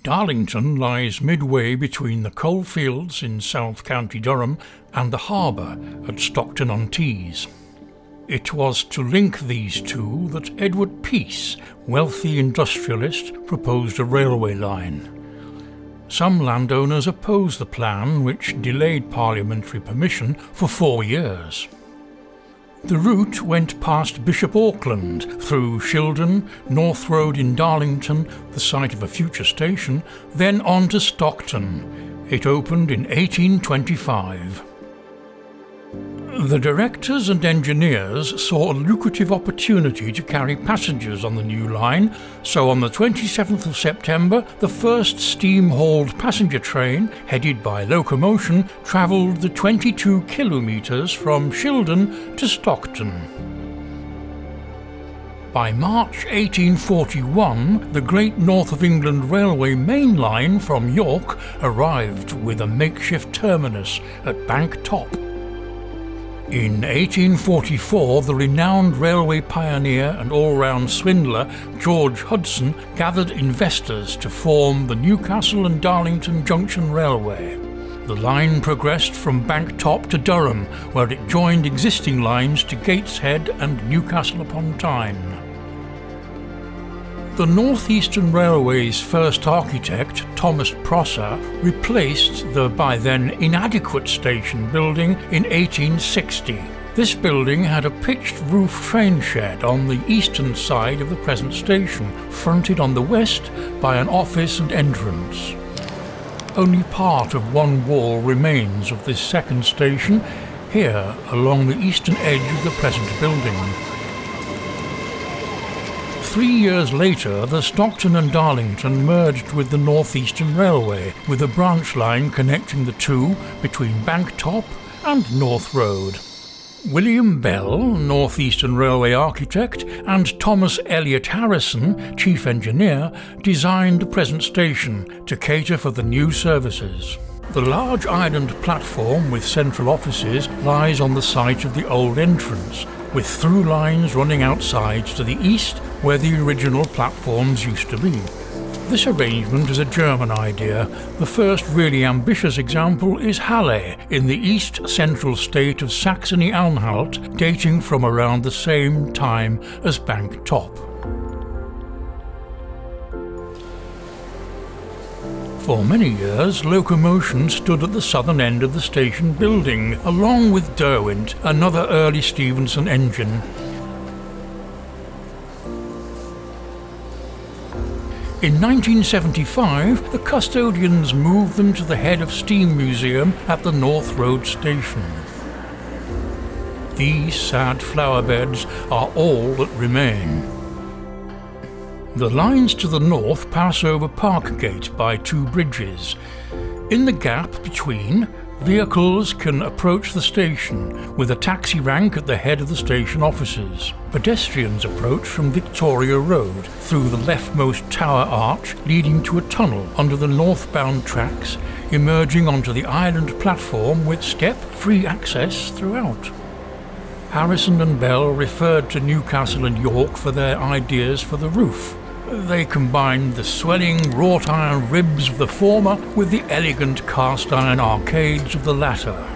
Darlington lies midway between the coalfields in South County Durham and the harbour at Stockton-on-Tees. It was to link these two that Edward Peace, wealthy industrialist, proposed a railway line. Some landowners opposed the plan, which delayed parliamentary permission for 4 years. The route went past Bishop Auckland, through Shildon, North Road in Darlington, the site of a future station, then on to Stockton. It opened in 1825. The directors and engineers saw a lucrative opportunity to carry passengers on the new line, so on the 27th of September, the first steam-hauled passenger train, headed by locomotion, travelled the 22 kilometres from Shildon to Stockton. By March 1841, the Great North of England Railway main line from York arrived with a makeshift terminus at Bank Top. In 1844, the renowned railway pioneer and all-round swindler George Hudson gathered investors to form the Newcastle and Darlington Junction Railway. The line progressed from Bank Top to Durham, where it joined existing lines to Gateshead and Newcastle upon Tyne. The North Eastern Railway's first architect, Thomas Prosser, replaced the by then inadequate station building in 1860. This building had a pitched roof train shed on the eastern side of the present station, fronted on the west by an office and entrance. Only part of one wall remains of this second station, here along the eastern edge of the present building. 3 years later, the Stockton and Darlington merged with the North Eastern Railway, with a branch line connecting the two between Bank Top and North Road. William Bell, North Eastern Railway architect, and Thomas Elliott Harrison, chief engineer, designed the present station to cater for the new services. The large island platform with central offices lies on the site of the old entrance, with through lines running outside to the east where the original platforms used to be. This arrangement is a German idea. The first really ambitious example is Halle, in the east-central state of Saxony-Anhalt, dating from around the same time as Bank Top. For many years, locomotion stood at the southern end of the station building, along with Derwent, another early Stephenson engine. In 1975, the custodians moved them to the Head of Steam Museum at the North Road station. These sad flower beds are all that remain. The lines to the north pass over Parkgate by 2 bridges. In the gap between, vehicles can approach the station, with a taxi rank at the head of the station offices. Pedestrians approach from Victoria Road, through the leftmost tower arch leading to a tunnel under the northbound tracks, emerging onto the island platform with step-free access throughout. Harrison and Bell referred to Newcastle and York for their ideas for the roof. They combined the swelling wrought iron ribs of the former with the elegant cast iron arcades of the latter.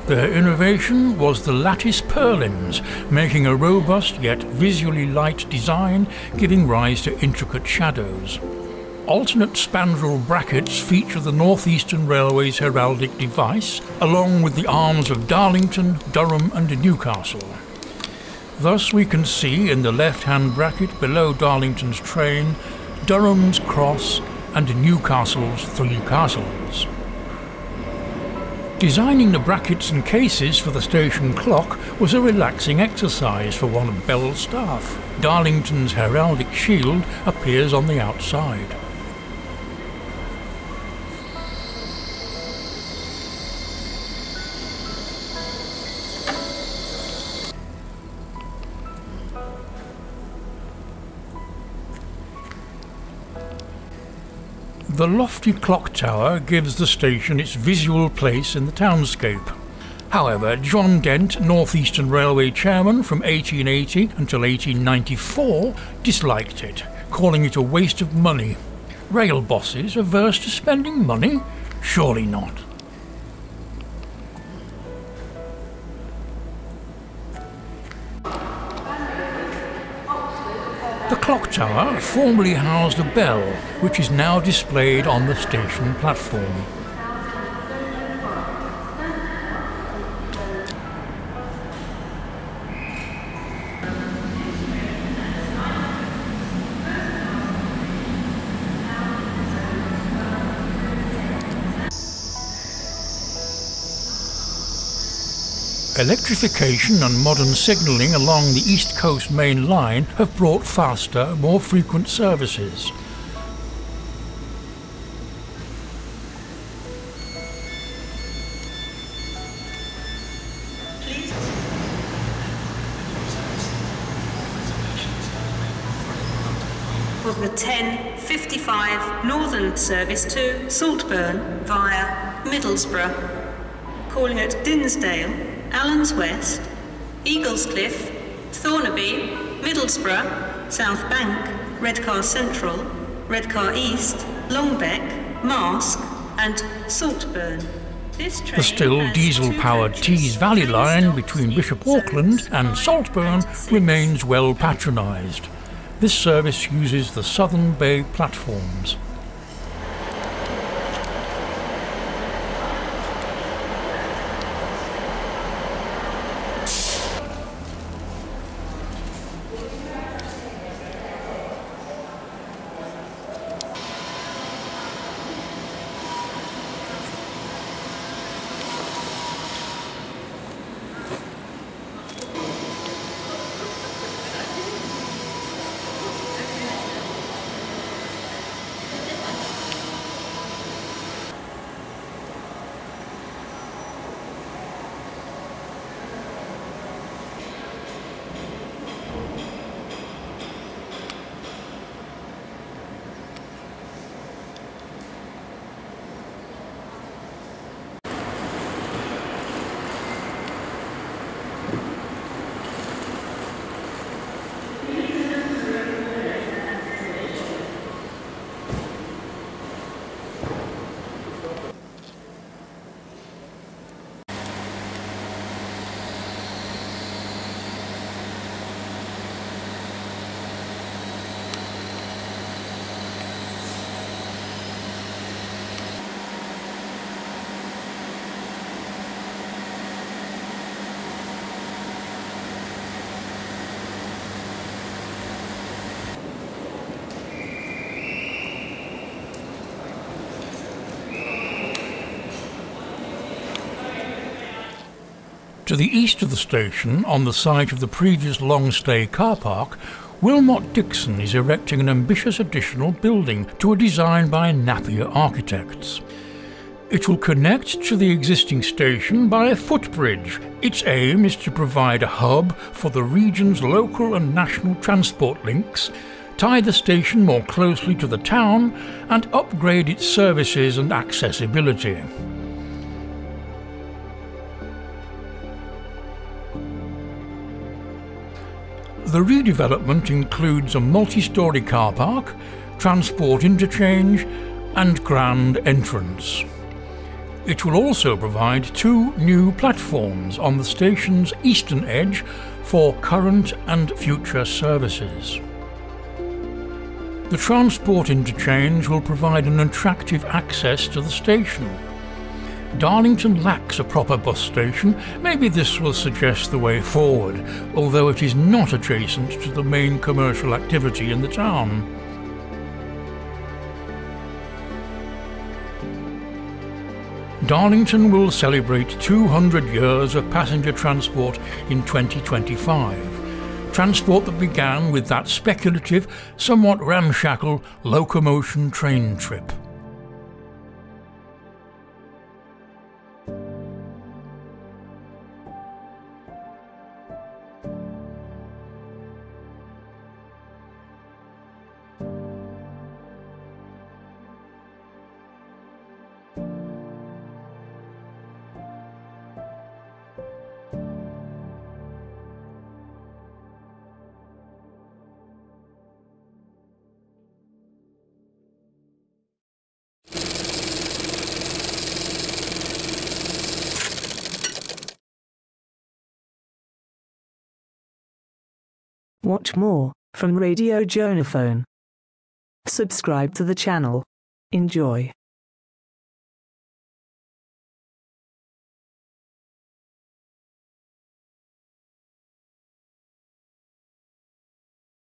Their innovation was the lattice purlins, making a robust yet visually light design, giving rise to intricate shadows. Alternate spandrel brackets feature the North Eastern Railway's heraldic device, along with the arms of Darlington, Durham and Newcastle. Thus we can see in the left-hand bracket below Darlington's train, Durham's cross and Newcastle's 3 castles. Designing the brackets and cases for the station clock was a relaxing exercise for one of Bell's staff. Darlington's heraldic shield appears on the outside. The lofty clock tower gives the station its visual place in the townscape. However, John Dent, North Eastern Railway chairman from 1880 until 1894, disliked it, calling it a waste of money. Rail bosses averse to spending money? Surely not. The clock tower formerly housed a bell, which is now displayed on the station platform. Electrification and modern signalling along the East Coast Main Line have brought faster, more frequent services. For the 10:55 Northern service to Saltburn via Middlesbrough, calling at Dinsdale, Allens West, Eaglescliffe, Thornaby, Middlesbrough, South Bank, Redcar Central, Redcar East, Longbeck, Marske and Saltburn. The still diesel-powered Tees Valley line between Bishop Auckland and Saltburn remains well patronised. This service uses the Southern Bay platforms. To the east of the station, on the site of the previous long-stay car park, Wilmot Dixon is erecting an ambitious additional building to a design by Napier Architects. It will connect to the existing station by a footbridge. Its aim is to provide a hub for the region's local and national transport links, tie the station more closely to the town, and upgrade its services and accessibility. The redevelopment includes a multi-storey car park, transport interchange and grand entrance. It will also provide 2 new platforms on the station's eastern edge for current and future services. The transport interchange will provide an attractive access to the station. Darlington lacks a proper bus station. Maybe this will suggest the way forward, although it is not adjacent to the main commercial activity in the town. Darlington will celebrate 200 years of passenger transport in 2025. Transport that began with that speculative, somewhat ramshackle locomotion train trip. Watch more from Radio Jonaphone. Subscribe to the channel. Enjoy.